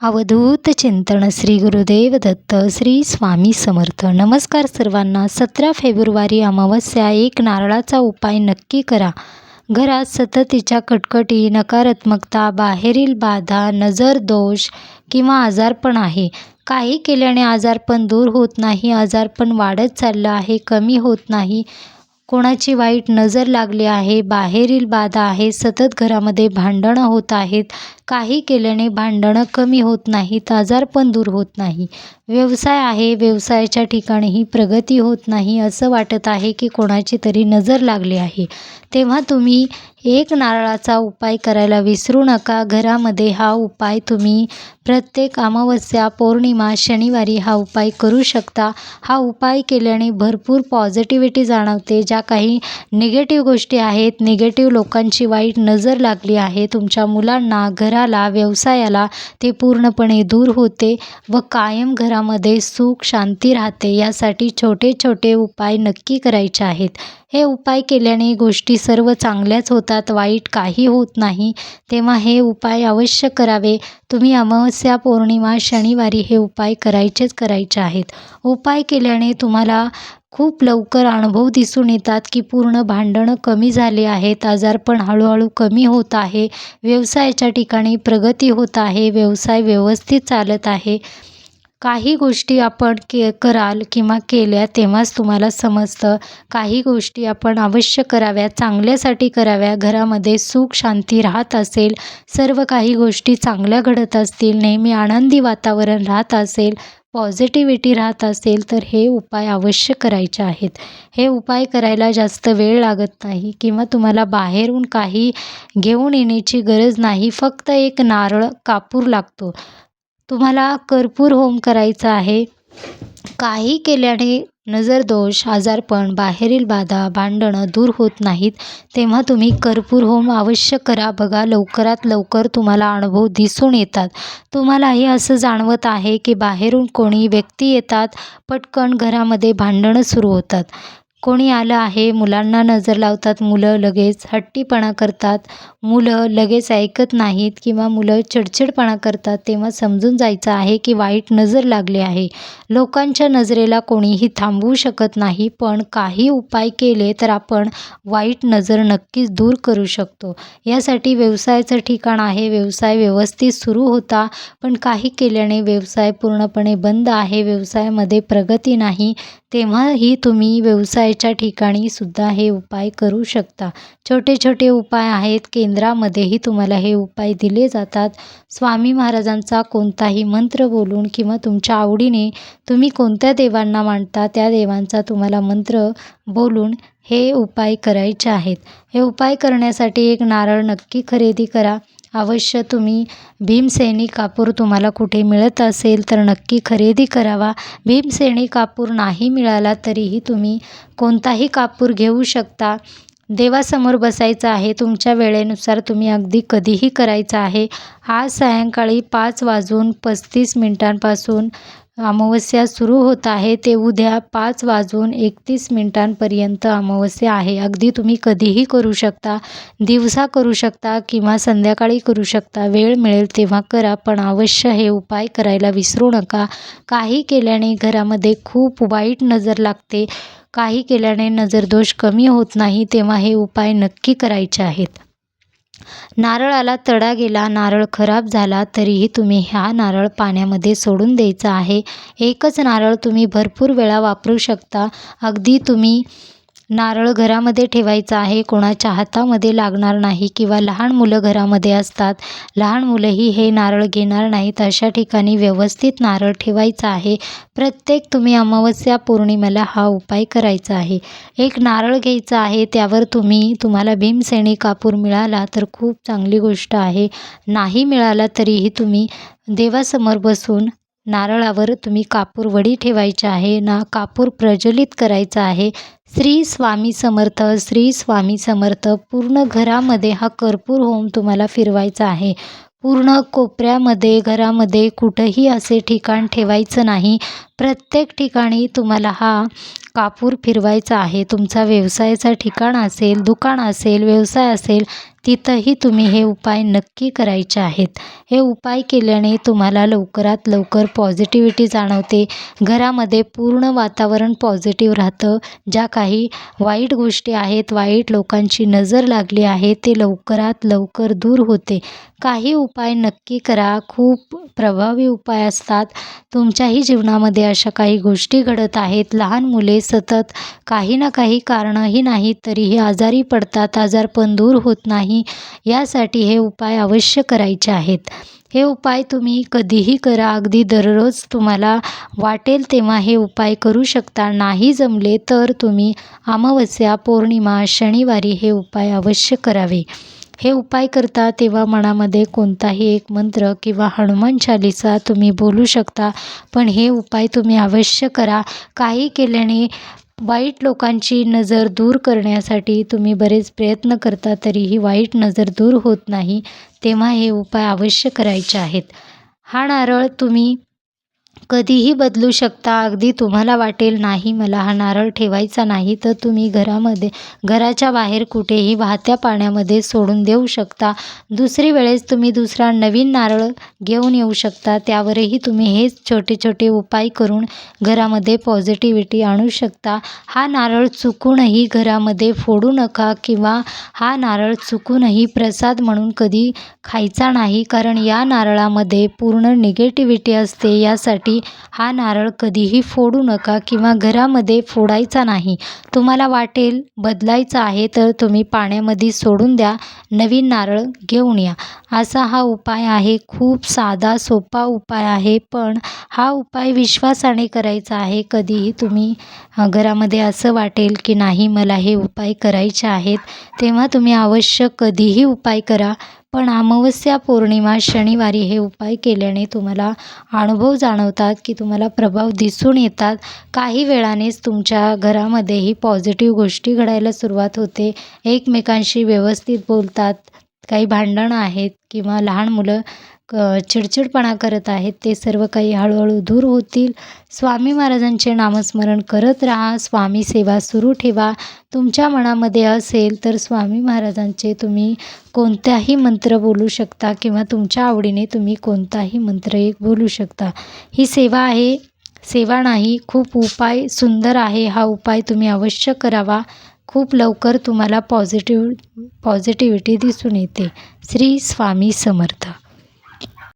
अवधूत चिंतन श्री गुरुदेव दत्त श्री स्वामी समर्थ. नमस्कार सर्वांना. 17 फेब्रुवारी अमावस्या. एक नारळाचा उपाय नक्की करा. घरात सततीच्या कटकटी, नकारात्मकता, बाहेरील बाधा, नजर दोष किंवा आजारपण आहे. काही केल्याने आजारपण दूर होत नाही, आजारपण वाढत चाललं आहे, कमी होत नाही. कोणाची वाईट नजर लागली आहे, बाहेरील बाधा आहे, सतत घरामध्ये भांडणं होत आहेत. काही केल्याने भांडणं कमी होत नाहीत, आजारपण दूर होत नाही. व्यवसाय आहे, व्यवसायाच्या ठिकाणीही प्रगती होत नाही, असं वाटत आहे की कोणाची तरी नजर लागली आहे. तेव्हा तुम्ही एक नारळाचा उपाय करायला विसरू नका. घरामध्ये हा उपाय तुम्ही प्रत्येक अमावस्या, पौर्णिमा, शनिवारी हा उपाय करू शकता. हा उपाय केल्याने भरपूर पॉझिटिव्हिटी जाणवते. ज्या काही निगेटिव्ह गोष्टी आहेत, निगेटिव्ह लोकांची वाईट नजर लागली आहे तुमच्या मुलांना, घराला, व्यवसायाला, ते पूर्णपणे दूर होते व कायम घरामध्ये सुख शांती राहते. यासाठी छोटे छोटे उपाय नक्की करायचे आहेत. हे उपाय केल्याने गोष्टी सर्व चांगल्याच होतात, वाईट काही होत नाही. तेव्हा हे उपाय अवश्य करावे. तुम्ही अमावस्या, पौर्णिमा, शनिवारी हे उपाय करायचे आहेत. उपाय केल्याने तुम्हाला खूप लवकर अनुभव दिसून येतात की पूर्ण भांडणं कमी झाले आहेत, आजारपण हळूहळू कमी होत आहे, व्यवसायाच्या ठिकाणी प्रगती होत आहे, व्यवसाय व्यवस्थित चालत आहे. काही गोष्टी आपण कराल किंवा केल्या तेव्हाच तुम्हाला समजतं. काही गोष्टी आपण अवश्य कराव्या, चांगल्यासाठी कराव्या. घरामध्ये सुख शांती राहत असेल, सर्व काही गोष्टी चांगल्या घडत असतील, नेहमी आनंदी वातावरण राहत असेल, पॉझिटिव्हिटी राहत असेल, तर हे उपाय अवश्य करायचे आहेत. हे उपाय करायला जास्त वेळ लागत नाही किंवा तुम्हाला बाहेरून काही घेऊन येण्याची गरज नाही. फक्त एक नारळ, कापूर लागतो. तुम्हाला कर्पूर होम करायचा आहे. काही केल्याने नजरदोष, आजारपण, बाहेरील बाधा, भांडणं दूर होत नाहीत. तेव्हा तुम्ही कर्पूर होम अवश्य करा. बघा, लवकरात लवकर तुम्हाला अनुभव दिसून येतात. तुम्हालाही असं जाणवत आहे की बाहेरून कोणी व्यक्ती येतात, पटकन घरामध्ये भांडणं सुरू होतात. कोणी आलं आहे, मुलांना नजर लावतात, मुलं लगेच हट्टीपणा करतात, मुलं लगेच ऐकत नाहीत किंवा मुलं चिडचिडपणा करतात. तेव्हा समजून जायचं आहे की वाईट नजर लागली आहे. लोकांच्या नजरेला कोणीही थांबवू शकत नाही, पण काही उपाय केले तर आपण वाईट नजर नक्कीच दूर करू शकतो. यासाठी व्यवसायाचं ठिकाण आहे, व्यवसाय व्यवस्थित सुरू होता, पण काही केल्याने व्यवसाय पूर्णपणे बंद आहे, व्यवसायामध्ये प्रगती नाही. तेव्हाही तुम्ही व्यवसायाच्या ठिकाणी सुद्धा हे उपाय करू शकता. छोटे छोटे उपाय आहेत. केंद्रामध्येही तुम्हाला हे उपाय दिले जातात. स्वामी महाराजांचा कोणताही मंत्र बोलून किंवा तुमच्या आवडीने तुम्ही कोणत्या देवांना मानता त्या देवांचा तुम्हाला मंत्र बोलून हे उपाय करायचे आहेत. हे उपाय करण्यासाठी एक नारळ नक्की खरेदी करा. अवश्य तुम्ही भीमसेनी कापूर तुम्हाला कुठे मिळत असेल तर नक्की खरेदी करावा. भीमसेनी कापूर नाही मिळाला तरीही तुम्ही कोणताही कापूर घेऊ शकता. देवासमोर बसायचं आहे. तुमच्या वेळेनुसार तुम्ही अगदी कधीही करायचं आहे. आज सायंकाळी 5:35 अमावस्या सुरू होत आहे, ते उद्या 5:31 अमावस्या आहे. अगदी तुम्ही कधीही करू शकता. दिवसा करू शकता किंवा संध्याकाळी करू शकता. वेळ मिळेल तेव्हा करा, पण अवश्य हे उपाय करायला विसरू नका. काही केल्याने घरामध्ये खूप वाईट नजर लागते, काही केल्याने नजरदोष कमी होत नाही. तेव्हा हे उपाय नक्की करायचे आहेत. नारळाला तडा गेला, नारळ खराब झाला तरीही तुम्ही हा नारळ पाण्यामध्ये सोडून द्यायचा आहे. एकच नारळ तुम्ही भरपूर वेळा वापरू शकता. अगदी तुम्ही नारळ घरामध्ये ठेवायचा आहे, कोणाच्या हातामध्ये लागणार नाही किंवा लहान मुलं घरामध्ये असतात, लहान मुलंही हे नारळ घेणार नाहीत. अशा ठिकाणी व्यवस्थित नारळ ठेवायचा आहे. प्रत्येक तुम्ही अमावस्या, पौर्णिमेला हा उपाय करायचा आहे. एक नारळ घ्यायचा आहे, त्यावर तुम्हाला भीमसेनी कापूर मिळाला तर खूप चांगली गोष्ट आहे. नाही मिळाला तरीही तुम्ही देवासमोर बसून नारळावर तुम्ही कापूर वडी ठेवायची आहे ना, कापूर प्रज्वलित करायचा आहे. श्री स्वामी समर्थ, श्री स्वामी समर्थ. पूर्ण घरामध्ये हा कर्पूर होम तुम्हाला फिरवायचा आहे. पूर्ण कोपऱ्यामध्ये, घरामध्ये कुठंही असे ठिकाण ठेवायचं नाही. प्रत्येक ठिकाणी तुम्हाला हा कापूर फिरवायचा आहे. तुमचा व्यवसायाचा ठिकाण असेल, दुकान असेल, व्यवसाय असेल, तिथंही तुम्ही हे उपाय नक्की करायचे आहेत. हे उपाय केल्याने तुम्हाला लवकरात लवकर पॉझिटिव्हिटी जाणवते. घरामध्ये पूर्ण वातावरण पॉझिटिव्ह राहतं. ज्या काही वाईट गोष्टी आहेत, वाईट लोकांची नजर लागली आहे, ते लवकरात लवकर दूर होते. काही उपाय नक्की करा. खूप प्रभावी उपाय असतात. तुमच्याही जीवनामध्ये अशा काही गोष्टी घडत आहेत. लहान मुले सतत काही ना काही कारणंही नाहीत तरीही आजारी पडतात, आजारपण दूर होत नाही. यासाठी हे उपाय अवश्य करायचे आहेत. हे उपाय तुम्ही कधीही करा. अगदी दररोज तुम्हाला वाटेल तेव्हा हे उपाय करू शकता. नाही जमले तर तुम्ही अमावस्या, पौर्णिमा, शनिवारी हे उपाय अवश्य करावे. हे उपाय करता तेव्हा मनामध्ये कोणताही एक मंत्र किंवा हनुमान चालीसा तुम्ही बोलू शकता. पण हे उपाय तुम्ही अवश्य करा. काही केल्याने वाईट लोकांची नजर दूर करण्यासाठी तुम्ही बरेच प्रयत्न करता तरीही वाईट नजर दूर होत नाही. तेव्हा हे उपाय अवश्य करायचे आहेत. हा नारळ तुम्ही कधीही बदलू शकता. अगदी तुम्हाला वाटेल नाही मला हा नारळ ठेवायचा नाही, तर तुम्ही घराच्या बाहेर कुठेही वाहत्या पाण्यामध्ये सोडून देऊ शकता. दुसरी वेळेस तुम्ही दुसरा नवीन नारळ घेऊन येऊ शकता. त्यावरही तुम्ही हेच छोटे छोटे उपाय करून घरामध्ये पॉझिटिव्हिटी आणू शकता. हा नारळ चुकूनही घरामध्ये फोडू नका किंवा हा नारळ चुकूनही प्रसाद म्हणून कधी खायचा नाही, कारण या नारळामध्ये पूर्ण निगेटिव्हिटी असते. यासाठी हा नारळ कधीही फोडू नका किंवा घरामध्ये फोडायचा नाही. तुम्हाला वाटेल बदलायचा आहे तर तुम्ही पाण्यामध्ये सोडून द्या, नवीन नारळ घेऊन या. असा हा उपाय आहे. खूप साधा सोपा उपाय आहे, पण हा उपाय विश्वासाने करायचा आहे. कधीही तुम्ही घरामध्ये असं वाटेल की नाही मला हे उपाय करायचे आहेत, तेव्हा तुम्ही अवश्य कधीही उपाय करा. पण अमावस्या, पौर्णिमा, शनिवारी हे उपाय केल्याने तुम्हाला अनुभव जाणवतात की तुम्हाला प्रभाव दिसून येतात. काही वेळानेच तुमच्या घरामध्येही पॉझिटिव्ह गोष्टी घडायला सुरुवात होते. एकमेकांशी व्यवस्थित बोलतात. काही भांडणं आहेत किंवा लहान मुलं चिडचिडपणा करत आहेत, ते सर्व काही हळूहळू दूर होतील. स्वामी महाराजांचे नामस्मरण करत राहा. स्वामी सेवा सुरू ठेवा. तुमच्या मनामध्ये असेल तर स्वामी महाराजांचे तुम्ही कोणताही मंत्र बोलू शकता किंवा तुमच्या आवडीने तुम्ही कोणताही मंत्र एक बोलू शकता. ही सेवा आहे, सेवा नाही, खूप उपाय सुंदर आहे. हा उपाय तुम्ही अवश्य करावा. खूप लवकर तुम्हाला पॉझिटिव्हिटी दिसून येते. श्री स्वामी समर्थ.